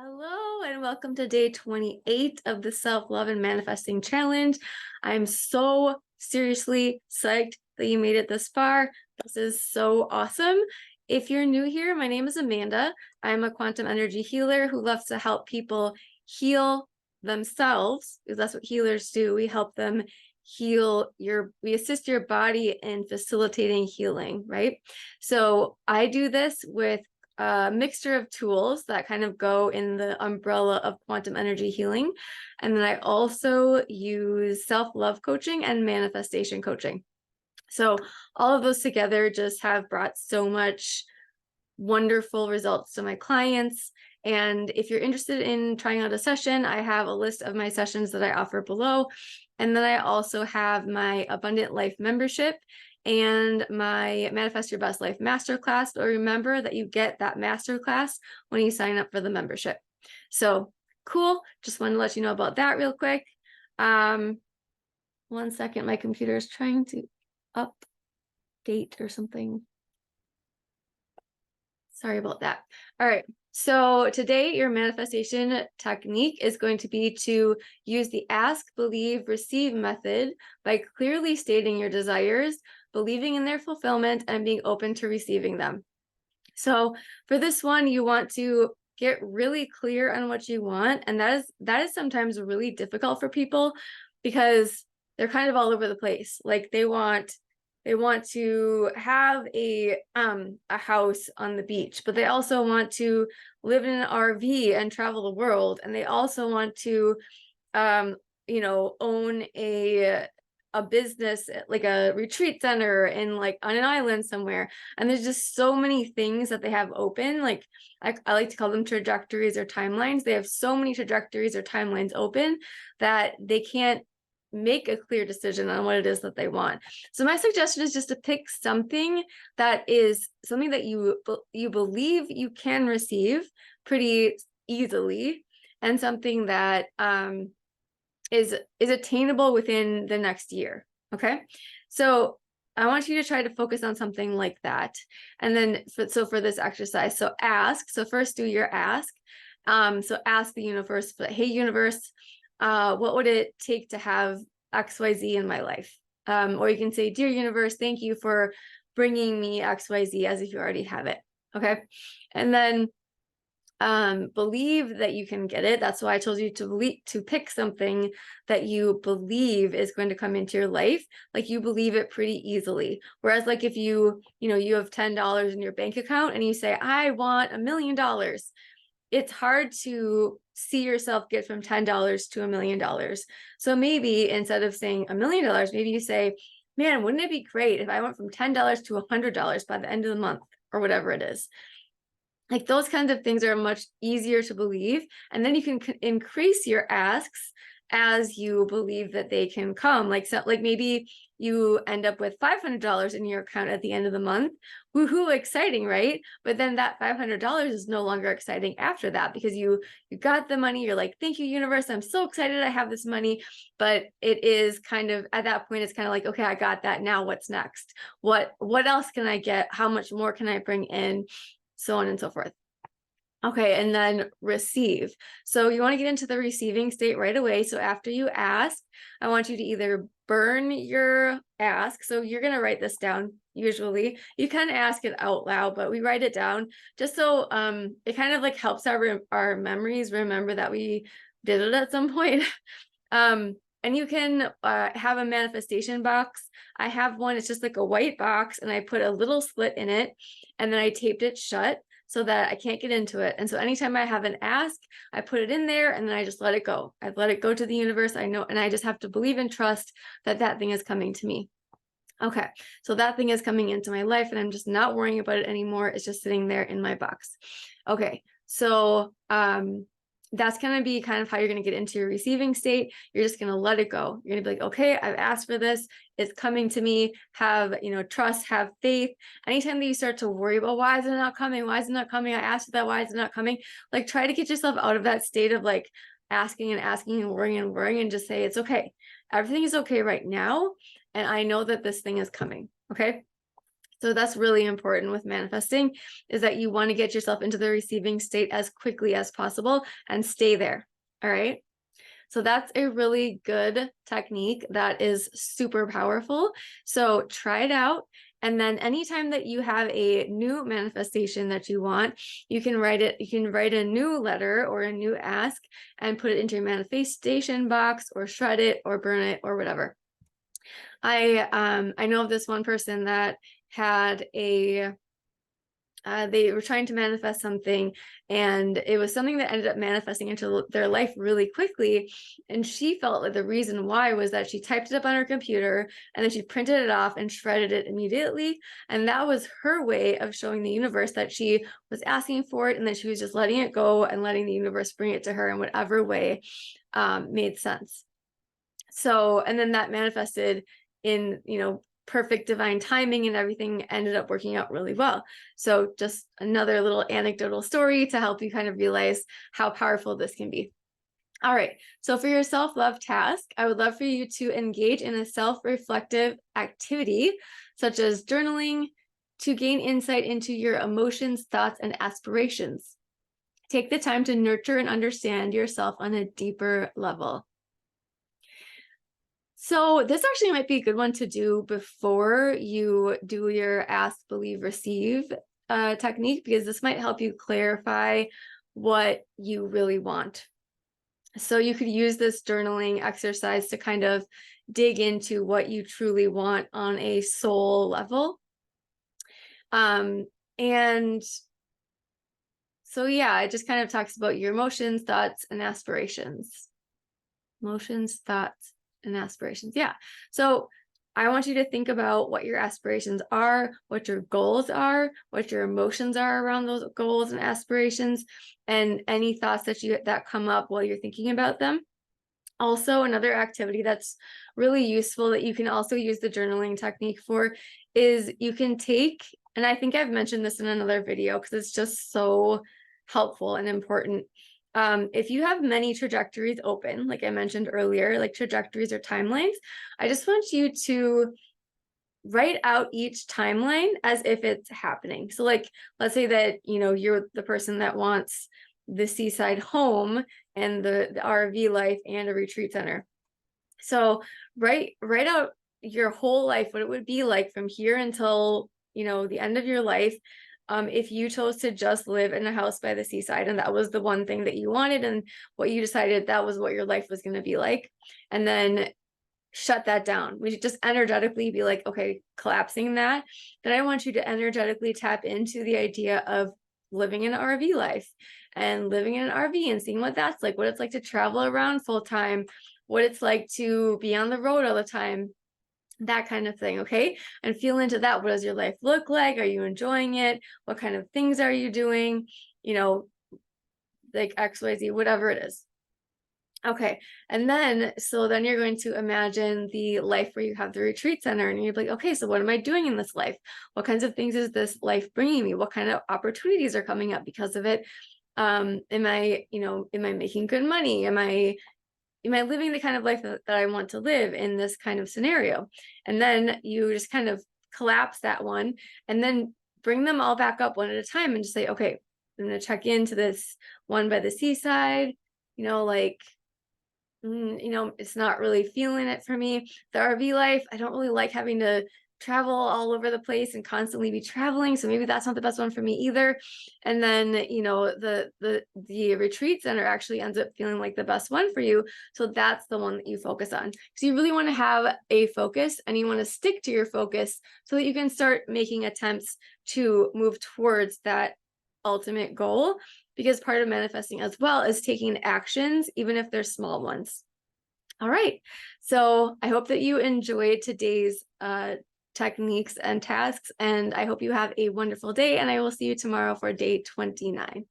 Hello and welcome to day 28 of the Self-Love and Manifesting Challenge. I'm so seriously psyched that you made it this far. This is so awesome. If you're new here, my name is Amanda. I'm a quantum energy healer who loves to help people heal themselves, because that's what healers do. We help them we assist your body in facilitating healing, right? So I do this with a mixture of tools that kind of go in the umbrella of quantum energy healing. And then I also use self-love coaching and manifestation coaching. So all of those together just have brought so much wonderful results to my clients. And if you're interested in trying out a session, I have a list of my sessions that I offer below. And then I also have my Abundant Life membership and my Manifest Your Best Life Masterclass. But remember that you get that masterclass when you sign up for the membership. So cool. Just wanted to let you know about that real quick. 1 second, my computer is trying to update or something. Sorry about that. All right. So today your manifestation technique is going to be to use the ask, believe, receive method by clearly stating your desires, believing in their fulfillment, and being open to receiving them. So for this one, you want to get really clear on what you want. And that is sometimes really difficult for people because they're kind of all over the place. Like they want to have a house on the beach, but they also want to live in an RV and travel the world, and they also want to own a business like a retreat center in like on an island somewhere. And there's just so many things that they have open. Like I like to call them trajectories or timelines. They have so many trajectories or timelines open that they can't make a clear decision on what it is that they want. So my suggestion is just to pick something that is something that you believe you can receive pretty easily, and something that is attainable within the next year. Okay, so I want you to try to focus on something like that. And then for this exercise, so ask. So first do your ask. So ask the universe, hey universe, what would it take to have XYZ in my life? Or you can say, dear universe, thank you for bringing me XYZ, as if you already have it. Okay. And then believe that you can get it. That's why I told you to pick something that you believe is going to come into your life. Like you believe it pretty easily. Whereas like if you have $10 in your bank account and you say, I want $1 million, it's hard to see yourself get from $10 to $1 million. So maybe instead of saying $1 million, maybe you say, man, wouldn't it be great if I went from $10 to $100 by the end of the month, or whatever it is. Like those kinds of things are much easier to believe. And then you can increase your asks as you believe that they can come. Like, so, like maybe you end up with $500 in your account at the end of the month. Woohoo, exciting, right? But then that $500 is no longer exciting after that, because you got the money. You're like, thank you, universe. I'm so excited I have this money. But it is kind of, at that point, it's kind of like, okay, I got that. Now what's next? What else can I get? How much more can I bring in? So on and so forth. Okay, and then receive. So you want to get into the receiving state right away. So after you ask, I want you to either burn your ask. So you're going to write this down. Usually you can ask it out loud, but we write it down just so it kind of like helps our memories remember that we did it at some point. And you can have a manifestation box. I have one, it's just like a white box, and I put a little slit in it, and then I taped it shut so that I can't get into it. And so anytime I have an ask, I put it in there and then I just let it go. I let it go to the universe. I know, and I just have to believe and trust that that thing is coming to me. Okay, so that thing is coming into my life and I'm just not worrying about it anymore. It's just sitting there in my box. Okay, so that's going to be kind of how you're going to get into your receiving state. You're just going to let it go. You're going to be like, okay, I've asked for this. It's coming to me. Have, trust, have faith. Anytime that you start to worry about, why is it not coming? Why is it not coming? I asked for that. Why is it not coming? Like, try to get yourself out of that state of like asking and worrying and just say, it's okay. Everything is okay right now. And I know that this thing is coming. Okay. So that's really important with manifesting, is that you want to get yourself into the receiving state as quickly as possible and stay there. All right. So that's a really good technique that is super powerful. So try it out. And then anytime that you have a new manifestation that you want, you can write a new letter or a new ask and put it into your manifestation box, or shred it or burn it or whatever. I know of this one person that had they were trying to manifest something, and it was something that ended up manifesting into their life really quickly. And she felt like the reason why was that she typed it up on her computer and then she printed it off and shredded it immediately. And that was her way of showing the universe that she was asking for it, and that she was just letting it go and letting the universe bring it to her in whatever way made sense. So, and then that manifested in, perfect divine timing, and everything ended up working out really well. So just another little anecdotal story to help you kind of realize how powerful this can be. All right. So for your self-love task, I would love for you to engage in a self-reflective activity, such as journaling, to gain insight into your emotions, thoughts, and aspirations. Take the time to nurture and understand yourself on a deeper level. So this actually might be a good one to do before you do your ask, believe, receive technique, because this might help you clarify what you really want. So you could use this journaling exercise to kind of dig into what you truly want on a soul level. And so, yeah, it just kind of talks about your emotions, thoughts, and aspirations. Emotions, thoughts, and aspirations. Yeah. So I want you to think about what your aspirations are, what your goals are, what your emotions are around those goals and aspirations, and any thoughts that come up while you're thinking about them. Also, another activity that's really useful that you can also use the journaling technique for is you can take, and I think I've mentioned this in another video because it's just so helpful and important. If you have many trajectories open, like I mentioned earlier, like trajectories or timelines, I just want you to write out each timeline as if it's happening. So like, let's say that, you're the person that wants the seaside home and the RV life and a retreat center. So write out your whole life, what it would be like from here until, the end of your life. If you chose to just live in a house by the seaside, and that was the one thing that you wanted, and what you decided that was what your life was going to be like, and then shut that down. We should just energetically be like, okay, collapsing that. Then I want you to energetically tap into the idea of living an RV life and living in an RV and seeing what that's like, what it's like to travel around full time, what it's like to be on the road all the time, that kind of thing. Okay. And feel into that. What does your life look like? Are you enjoying it? What kind of things are you doing? Like XYZ, whatever it is. Okay. And then, so then you're going to imagine the life where you have the retreat center, and you're like, okay, so what am I doing in this life? What kinds of things is this life bringing me? What kind of opportunities are coming up because of it? Am I making good money? Am I living the kind of life that I want to live in this kind of scenario? And then you just kind of collapse that one, and then bring them all back up one at a time and just say, okay, I'm going to check into this one by the seaside, it's not really feeling it for me. The RV life, I don't really like having to travel all over the place and constantly be traveling. So maybe that's not the best one for me either. And then, the retreat center actually ends up feeling like the best one for you. So that's the one that you focus on. So you really want to have a focus, and you want to stick to your focus so that you can start making attempts to move towards that ultimate goal, because part of manifesting as well is taking actions, even if they're small ones. All right. So I hope that you enjoyed today's techniques and tasks, and I hope you have a wonderful day, and I will see you tomorrow for day 29.